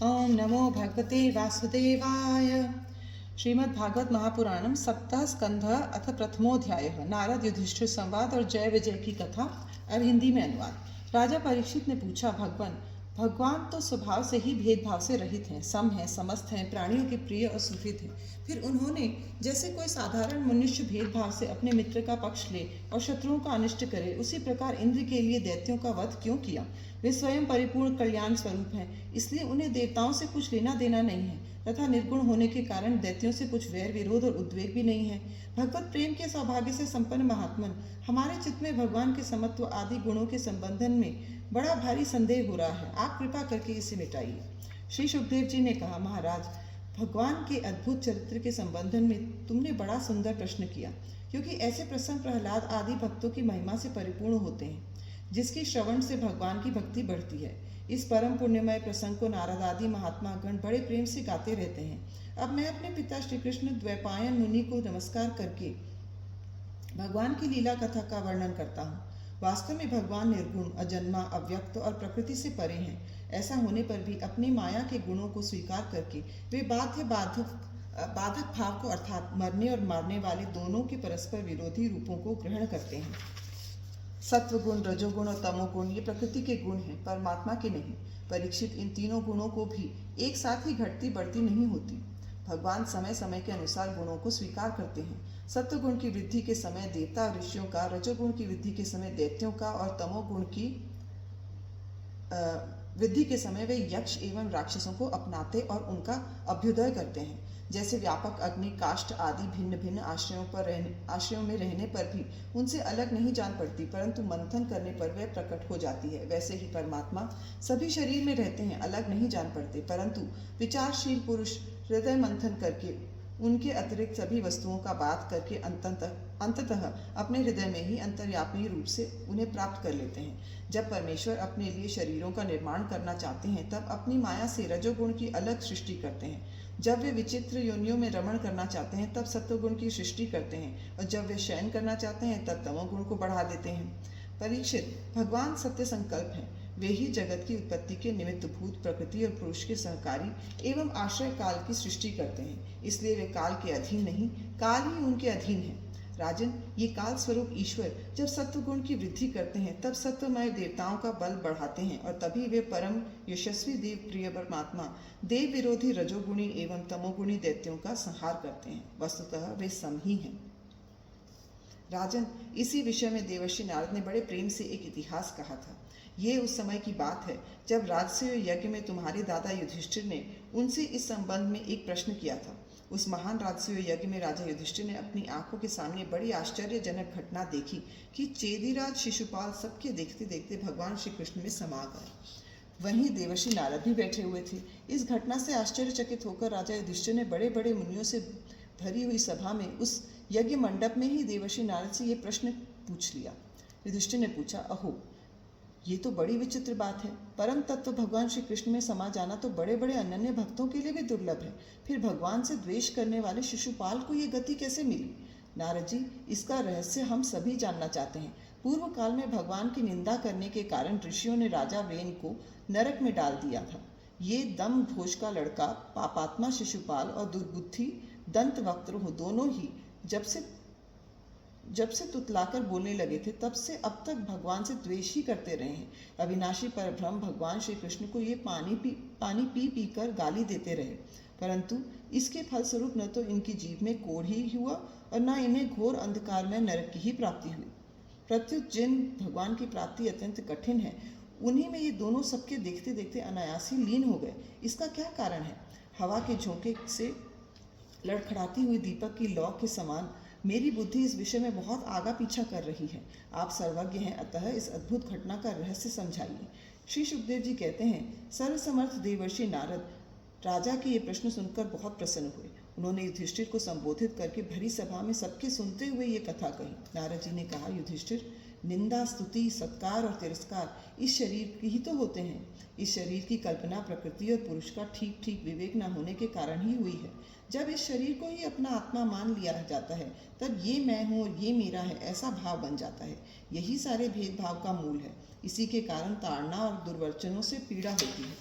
ओम नमो भगवते वासुदेवाय। श्रीमद्भागवत महापुराणम सप्तः स्कंध अथ प्रथमोध्याय। नारद युधिष्ठिर संवाद और जय विजय की कथा। अब हिंदी में अनुवाद। राजा परीक्षित ने पूछा, भगवान तो स्वभाव से ही भेदभाव से रहित हैं, सम हैं, समस्त हैं, प्राणियों के प्रिय और सुहृद हैं। फिर उन्होंने जैसे कोई साधारण मनुष्य भेदभाव से अपने मित्र का पक्ष ले और शत्रुओं का अनिष्ट करे, उसी प्रकार इंद्र के लिए दैत्यों का वध क्यों किया? वे स्वयं परिपूर्ण कल्याण स्वरूप हैं, इसलिए उन्हें देवताओं से कुछ लेना देना नहीं है, तथा निर्गुण होने के कारण दैत्यों से कुछ वैर विरोध और उद्वेग भी नहीं है। भगवत प्रेम के सौभाग्य से संपन्न महात्मन, हमारे चित्त में भगवान के समत्व आदि गुणों के संबंधन में बड़ा भारी संदेह हो रहा है, आप कृपा करके इसे मिटाइए। श्री सुखदेव जी ने कहा, महाराज, भगवान के अद्भुत चरित्र के संबंधन में तुमने बड़ा सुंदर प्रश्न किया, क्योंकि ऐसे प्रसंग प्रहलाद आदि भक्तों की महिमा से परिपूर्ण होते हैं, जिसकी श्रवण से भगवान की भक्ति बढ़ती है। इस परम पुण्यमय प्रसंग को नारद आदि महात्मा गण बड़े प्रेम से गाते रहते हैं। अब मैं अपने पिता श्री कृष्ण द्वैपायन मुनि को नमस्कार करके भगवान की लीला कथा का वर्णन करता हूँ। वास्तव में भगवान निर्गुण, अजन्मा, अव्यक्त और प्रकृति से परे हैं। ऐसा होने पर भी अपनी माया के गुणों को स्वीकार करके वे बाधक भाव को अर्थात मरने और मारने वाले दोनों के परस्पर विरोधी रूपों को ग्रहण करते हैं। सत्व गुण, रजोगुण और तमोगुण ये प्रकृति के गुण हैं, परमात्मा के नहीं। परीक्षित, इन तीनों गुणों को भी एक साथ ही घटती बढ़ती नहीं होती। भगवान समय समय के अनुसार गुणों को स्वीकार करते हैं। सत्व गुण की वृद्धि के समय देवता और ऋषियों का, रजोगुण की वृद्धि के समय दैत्यों का और तमोगुण की वृद्धि के समय वे यक्ष एवं राक्षसों को अपनाते और उनका अभ्युदय करते हैं। जैसे व्यापक अग्नि, काष्ठ आदि भिन्न भिन्न आश्रयों में रहने पर भी उनसे अलग नहीं जान पड़ती, परंतु मंथन करने पर वह प्रकट हो जाती है, वैसे ही परमात्मा सभी शरीर में रहते हैं, अलग नहीं जान पड़ते, परंतु विचारशील पुरुष हृदय मंथन करके उनके अतिरिक्त सभी वस्तुओं का बात करके अंततः अपने हृदय में ही अंतर्यामी रूप से उन्हें प्राप्त कर लेते हैं। जब परमेश्वर अपने लिए शरीरों का निर्माण करना चाहते हैं, तब अपनी माया से रजोगुण की अलग सृष्टि करते हैं। जब वे विचित्र योनियों में रमण करना चाहते हैं, तब सत्वगुण की सृष्टि करते हैं, और जब वे शयन करना चाहते हैं, तब तमोगुण को बढ़ा देते हैं। परीक्षित, भगवान सत्य संकल्प हैं। वे ही जगत की उत्पत्ति के निमित्त भूत, प्रकृति और पुरुष के सहकारी एवं आश्रय काल की सृष्टि करते हैं, इसलिए वे काल के अधीन नहीं, काल ही उनके अधीन है। राजन, ये काल स्वरूप ईश्वर जब सत्वगुण की वृद्धि करते हैं, तब सत्वमय देवताओं का बल बढ़ाते हैं, और तभी वे परम यशस्वी देव प्रिय परमात्मा देव विरोधी रजोगुणी एवं तमोगुणी दैत्यों का संहार करते हैं। वस्तुतः वे सम ही हैं। राजन, इसी विषय में देवर्षि नारद ने बड़े प्रेम से एक इतिहास कहा था। ये उस समय की बात है जब राजसूय यज्ञ में तुम्हारे दादा युधिष्ठिर ने उनसे इस संबंध में एक प्रश्न किया था। उस महान राजसूय यज्ञ में राजा युधिष्ठिर ने अपनी आंखों के सामने बड़ी आश्चर्यजनक घटना देखी कि चेदीराज शिशुपाल सबके देखते देखते भगवान श्री कृष्ण में समा गए। वहीं देवर्षि नारद भी बैठे हुए थे। इस घटना से आश्चर्यचकित होकर राजा युधिष्ठिर ने बड़े बड़े मुनियों से भरी हुई सभा में उस यज्ञ मंडप में ही देवर्षि नारद से ये प्रश्न पूछ लिया। युधिष्ठिर ने पूछा, अहो, ये तो बड़ी विचित्र बात है। परम तत्व भगवान श्री कृष्ण में समा जाना तो बड़े बड़े अनन्य भक्तों के लिए भी दुर्लभ है। फिर भगवान से द्वेष करने वाले शिशुपाल को ये गति कैसे मिली? नारद जी, इसका रहस्य हम सभी जानना चाहते हैं। पूर्व काल में भगवान की निंदा करने के कारण ऋषियों ने राजा वेन को नरक में डाल दिया था। ये दम घोष का लड़का पापात्मा शिशुपाल और दुर्बुद्धि दंतवक्त्र हो दोनों ही जब से तुतलाकर बोलने लगे थे, तब से अब तक भगवान से द्वेष ही करते रहे हैं। अविनाशी परब्रह्म भगवान श्री कृष्ण को ये पानी पी पी कर गाली देते रहे, परंतु इसके फलस्वरूप न तो इनकी जीभ में कोढ़ ही हुआ और न इन्हें घोर अंधकार में नरक की ही प्राप्ति हुई। प्रत्युत जिन भगवान की प्राप्ति अत्यंत कठिन है, उन्हीं में ये दोनों सबके देखते देखते अनायास ही लीन हो गए। इसका क्या कारण है? हवा के झोंके से लड़खड़ाती हुई दीपक की लौ के समान मेरी बुद्धि इस विषय में बहुत आगा पीछा कर रही है। आप सर्वज्ञ हैं, अतः इस अद्भुत घटना का रहस्य समझाइए। श्री सुखदेव जी कहते हैं, सर्वसमर्थ देवर्षि नारद राजा के ये प्रश्न सुनकर बहुत प्रसन्न हुए। उन्होंने युधिष्ठिर को संबोधित करके भरी सभा में सबके सुनते हुए ये कथा कही। नारद जी ने कहा, युधिष्ठिर, निंदा, स्तुति, सत्कार और तिरस्कार इस शरीर की ही तो होते हैं। इस शरीर की कल्पना प्रकृति और पुरुष का ठीक ठीक विवेक न होने के कारण ही हुई है। जब इस शरीर को ही अपना आत्मा मान लिया जाता है, तब ये मैं हूँ और ये मेरा है ऐसा भाव बन जाता है। यही सारे भेदभाव का मूल है। इसी के कारण ताड़ना और दुर्वचनों से पीड़ा होती है।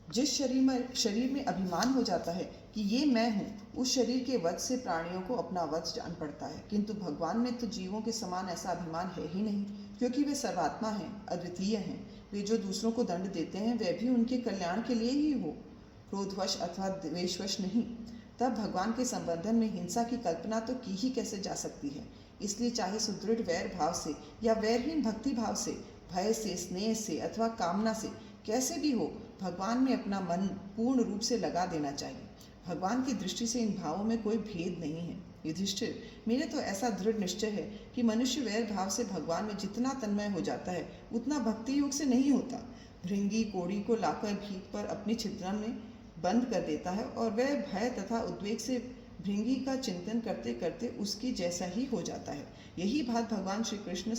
जिस शरीर में अभिमान हो जाता है कि ये मैं हूँ, उस शरीर के वध से प्राणियों को अपना वध जान पड़ता है। किंतु भगवान में तो जीवों के समान ऐसा अभिमान है ही नहीं, क्योंकि वे सर्वात्मा हैं, अद्वितीय हैं। वे जो दूसरों को दंड देते हैं वह भी उनके कल्याण के लिए ही हो, क्रोधवश अथवा द्वेषवश नहीं। तब भगवान के संबंधन में हिंसा की कल्पना तो की ही कैसे जा सकती है। इसलिए चाहे सुदृढ़ वैर भाव से या वैरहीन भक्ति भाव से, भय से, स्नेह से अथवा कामना से, कैसे भी हो, भगवान में अपना मन पूर्ण रूप से लगा देना चाहिए। भगवान की दृष्टि से इन भावों में कोई भेद नहीं है। युधिष्ठिर, मेरे तो ऐसा दृढ़ निश्चय है कि मनुष्य वैर भाव से भगवान में जितना तन्मय हो जाता है उतना भक्ति योग से नहीं होता। भृंगी कोड़ी को लाकर भीख पर अपनी छिद्र में बंद कर देता है और वह भय तथा उद्वेग से भृंगी का चिंतन करते करते उसकी जैसा ही हो जाता है। यही बात भगवान श्री कृष्ण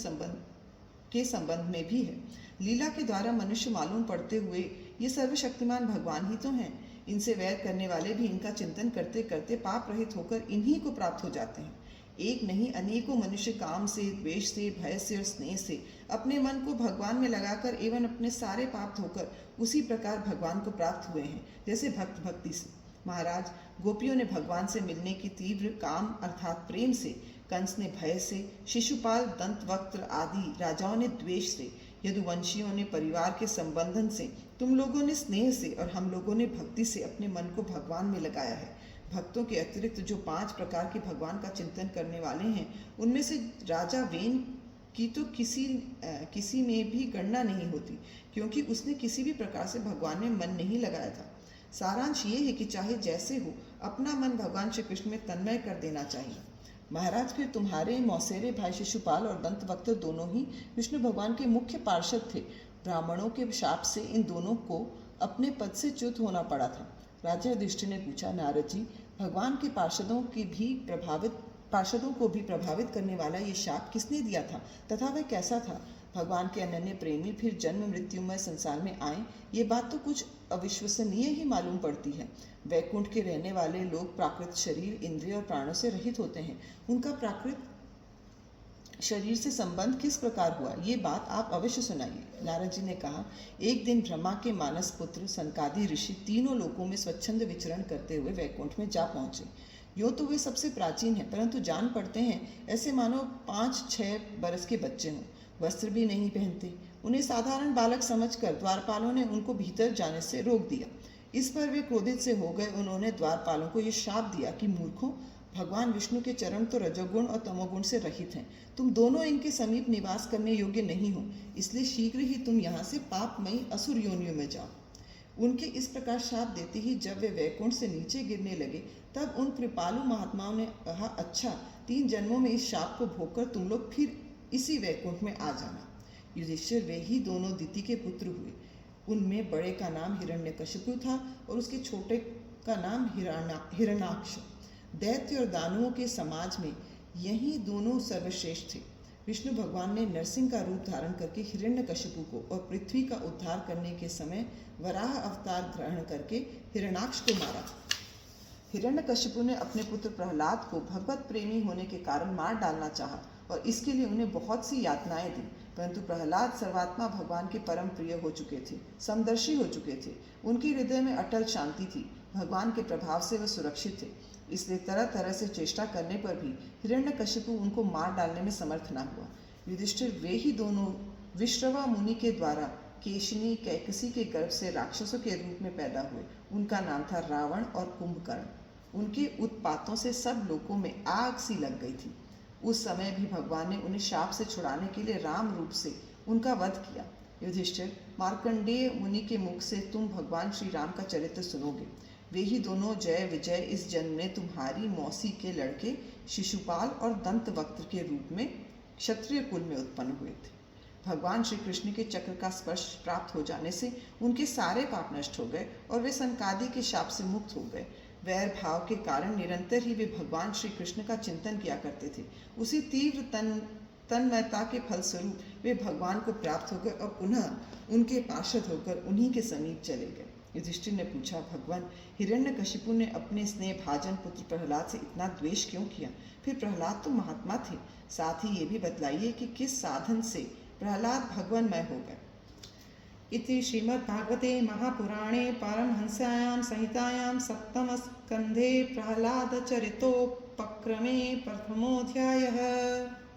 के संबंध में भी है। लीला के द्वारा मनुष्य मालूम पड़ते हुए ये सर्वशक्तिमान भगवान ही तो हैं। इनसे वैर करने वाले भी इनका चिंतन करते करते पाप रहित होकर इन्हीं को प्राप्त हो जाते हैं। एक नहीं अनेकों मनुष्य काम से, द्वेष से, भय से और स्नेह से अपने मन को भगवान में लगाकर एवं अपने सारे पाप धोकर उसी प्रकार भगवान को प्राप्त हुए हैं जैसे भक्त भक्ति से। महाराज, गोपियों ने भगवान से मिलने की तीव्र काम अर्थात प्रेम से, कंस ने भय से, शिशुपाल, दंतवक्त्र आदि राजाओं ने द्वेष से, यदुवंशियों ने परिवार के संबंधन से, तुम लोगों ने स्नेह से और हम लोगों ने भक्ति से अपने मन को भगवान में लगाया है। भक्तों के अतिरिक्त जो 5 प्रकार के भगवान का चिंतन करने वाले हैं, उनमें से राजा वेन की तो किसी में भी गणना नहीं होती, क्योंकि उसने किसी भी प्रकार से भगवान में मन नहीं लगाया था। सारांश ये है कि चाहे जैसे हो, अपना मन भगवान श्री कृष्ण में तन्मय कर देना चाहिए। महाराज, फिर तुम्हारे मौसेरे भाई शिशुपाल और दंतवक्त्र दोनों ही विष्णु भगवान के मुख्य पार्षद थे। ब्राह्मणों के शाप से इन दोनों को अपने पद से च्युत होना पड़ा था। राजा युधिष्ठिर ने पूछा, नारद जी, भगवान के पार्षदों को भी प्रभावित करने वाला ये शाप किसने दिया था तथा वह कैसा था? भगवान के अनन्य प्रेमी फिर जन्म मृत्युमय संसार में आए, ये बात तो कुछ अविश्वसनीय ही मालूम पड़ती है। वैकुंठ के रहने वाले लोग प्राकृत शरीर, इंद्रिय और प्राणों से रहित होते हैं। उनका प्राकृत शरीर से संबंध किस प्रकार हुआ, ये बात आप अवश्य सुनाइए। नारद जी ने कहा, एक दिन ब्रह्मा के मानस पुत्र सनकादि ऋषि तीनों लोकों में स्वच्छंद विचरण करते हुए वैकुंठ में जा पहुंचे। यूँ तो वे सबसे प्राचीन हैं, परंतु जान पड़ते हैं ऐसे मानो 5-6 बरस के बच्चे हों। वस्त्र भी नहीं पहनते। उन्हें साधारण बालक समझकर द्वारपालों ने उनको भीतर जाने से रोक दिया। इस पर वे क्रोधित से हो गए। उन्होंने द्वारपालों को ये शाप दिया कि मूर्खों, भगवान विष्णु के चरण तो रजोगुण और तमोगुण से रहित हैं। तुम दोनों इनके समीप निवास करने योग्य नहीं हो, इसलिए शीघ्र ही तुम यहाँ से पापमयी असुर योनियों में जाओ। उनके इस प्रकार शाप देते ही जब वे वैकुंठ से नीचे गिरने लगे, तब उन कृपालु महात्माओं ने कहा, अच्छा, 3 जन्मों में इस शाप को भोगकर तुम लोग फिर इसी वैकुंठ में आ जाना। युधिष्ठिर वे ही दोनों दिति के पुत्र हुए। उनमें बड़े का नाम हिरण्यकशिपु था और उसके छोटे का नाम हिरण्याक्ष। दैत्य और दानवों के समाज में यही दोनों सर्वश्रेष्ठ थे। विष्णु भगवान ने नरसिंह का रूप धारण करके हिरण्यकशिपु को और पृथ्वी का उद्धार करने के समय वराह अवतार ग्रहण करके हिरण्याक्ष को मारा। हिरण्यकशिपु ने अपने पुत्र प्रहलाद को भगवत प्रेमी होने के कारण मार डालना चाहा और इसके लिए उन्हें बहुत सी यातनाएं दी, परंतु प्रहलाद सर्वात्मा भगवान के परम प्रिय हो चुके थे, समदर्शी हो चुके थे। उनके हृदय में अटल शांति थी। भगवान के प्रभाव से वे सुरक्षित थे। इसलिए तरह तरह से चेष्टा करने पर भी हिरण्यकशिपु उनको मार डालने में समर्थ न हुआ। युधिष्ठिर वे ही दोनों विश्रवा मुनि के द्वारा केशिनी कैकसी के गर्भ से राक्षसों के रूप में पैदा हुए। उनका नाम था रावण और कुंभकर्ण। उनके उत्पातों से सब लोगों में आग सी लग गई थी। उस समय भी भगवान ने उन्हें शाप से छुड़ाने के लिए राम रूप से उनका वध किया। युधिष्ठिर, मार्कंडेय मुनि के मुख से तुम भगवान श्री राम का चरित्र सुनोगे। वे ही दोनों जय विजय इस जन्म में तुम्हारी मौसी के लड़के शिशुपाल और दंतवक्त्र के रूप में क्षत्रिय कुल में उत्पन्न हुए थे। भगवान श्री कृष्ण के चक्र का स्पर्श प्राप्त हो जाने से उनके सारे पाप नष्ट हो गए और वे सनकादि के शाप से मुक्त हो गए। वैर भाव के कारण निरंतर ही वे भगवान श्री कृष्ण का चिंतन किया करते थे। उसी तीव्र तन्मयता के फलस्वरूप वे भगवान को प्राप्त हो गए और पुनः उनके पार्षद होकर उन्हीं के समीप चले गए। युधिष्ठिर ने पूछा, भगवान, हिरण्यकशिपु ने अपने स्नेह भाजन पुत्र प्रहलाद से इतना द्वेष क्यों किया? फिर प्रहलाद तो महात्मा थे। साथ ही ये भी बतलाइए कि किस साधन से प्रहलाद भगवानमय हो गए। इति श्रीमद्भागवते महापुराणे पारमहंस्यां संहितायां सप्तमस्कन्धे प्रह्लादचरितोपक्रमे प्रथमोऽध्यायः।